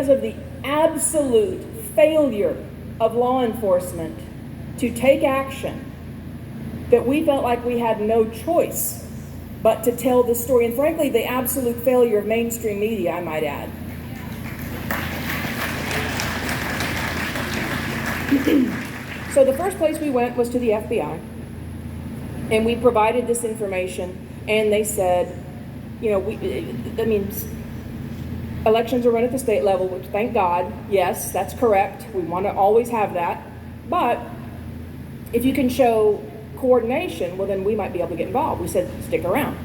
of the absolute failure of law enforcement to take action that we felt like we had no choice but to tell the story. And frankly, the absolute failure of mainstream media, I might add. So the first place we went was to the FBI, and we provided this information, and they said, elections are run at the state level, which, thank God, yes, that's correct. We want to always have that. But if you can show coordination, well, then we might be able to get involved. We said, stick around.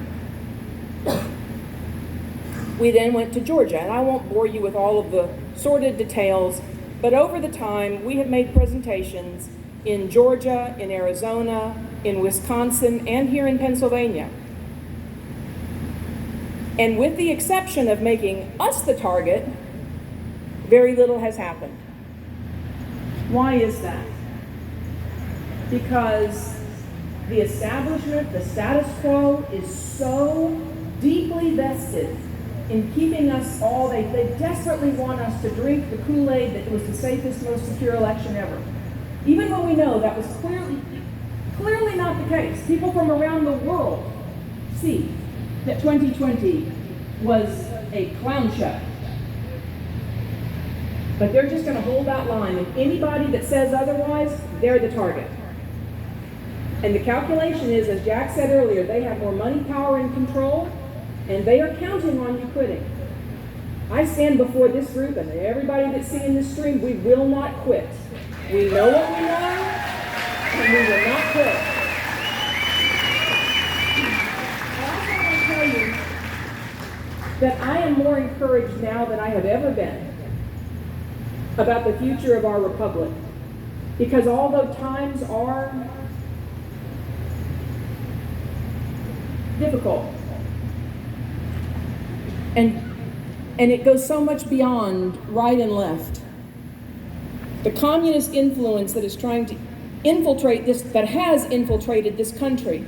We then went to Georgia, and I won't bore you with all of the sordid details, but over the time, we have made presentations in Georgia, in Arizona, in Wisconsin, and here in Pennsylvania. And with the exception of making us the target, very little has happened. Why is that? Because the establishment, the status quo, is so deeply vested in keeping us all, they desperately want us to drink the Kool-Aid that it was the safest, most secure election ever. Even when we know that was clearly not the case. People from around the world see that 2020 was a clown show. But they're just going to hold that line, and anybody that says otherwise, they're the target. And the calculation is, as Jack said earlier, they have more money, power, and control, and they are counting on you quitting. I stand before this group and everybody that's seeing this stream, we will not quit. We know what we know, and we will not quit. I also want to tell you that I am more encouraged now than I have ever been about the future of our republic. Because although times are difficult, and it goes so much beyond right and left. The communist influence that is trying to infiltrate this, that has infiltrated this country,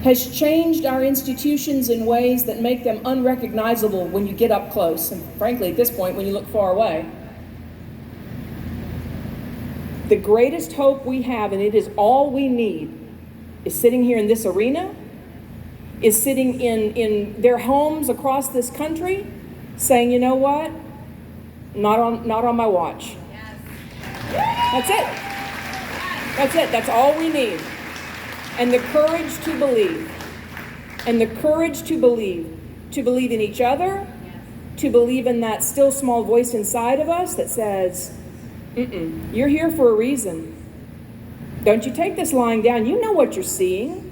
has changed our institutions in ways that make them unrecognizable when you get up close, and frankly, at this point, when you look far away. The greatest hope we have, and it is all we need, is sitting here in this arena, is sitting in their homes across this country, saying, you know what? Not on my watch. That's it. That's it. That's all we need. And the courage to believe. And the courage to believe. To believe in each other. To believe in that still small voice inside of us that says, you're here for a reason. Don't you take this lying down. You know what you're seeing.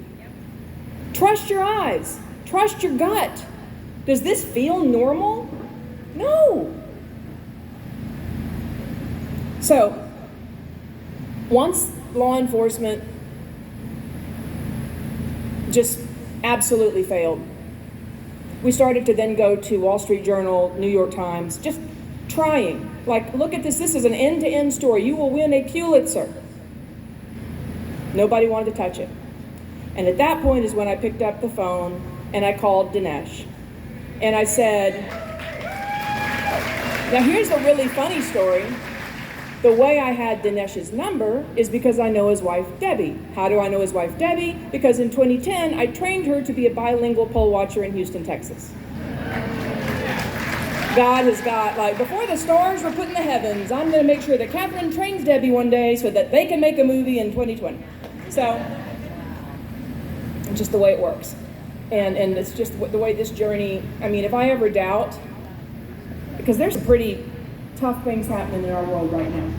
Trust your eyes. Trust your gut. Does this feel normal? No. So, once law enforcement just absolutely failed, we started to then go to Wall Street Journal, New York Times, just trying. Like, look at this. This is an end-to-end story. You will win a Pulitzer. Nobody wanted to touch it. And at that point is when I picked up the phone and I called Dinesh. And I said, now here's the really funny story. The way I had Dinesh's number is because I know his wife, Debbie. How do I know his wife, Debbie? Because in 2010, I trained her to be a bilingual poll watcher in Houston, Texas. God has got, like, before the stars were put in the heavens, I'm going to make sure that Catherine trains Debbie one day so that they can make a movie in 2020. So, it's just the way it works. And it's just the way this journey, I mean, if I ever doubt, because there's some pretty tough things happening in our world right now.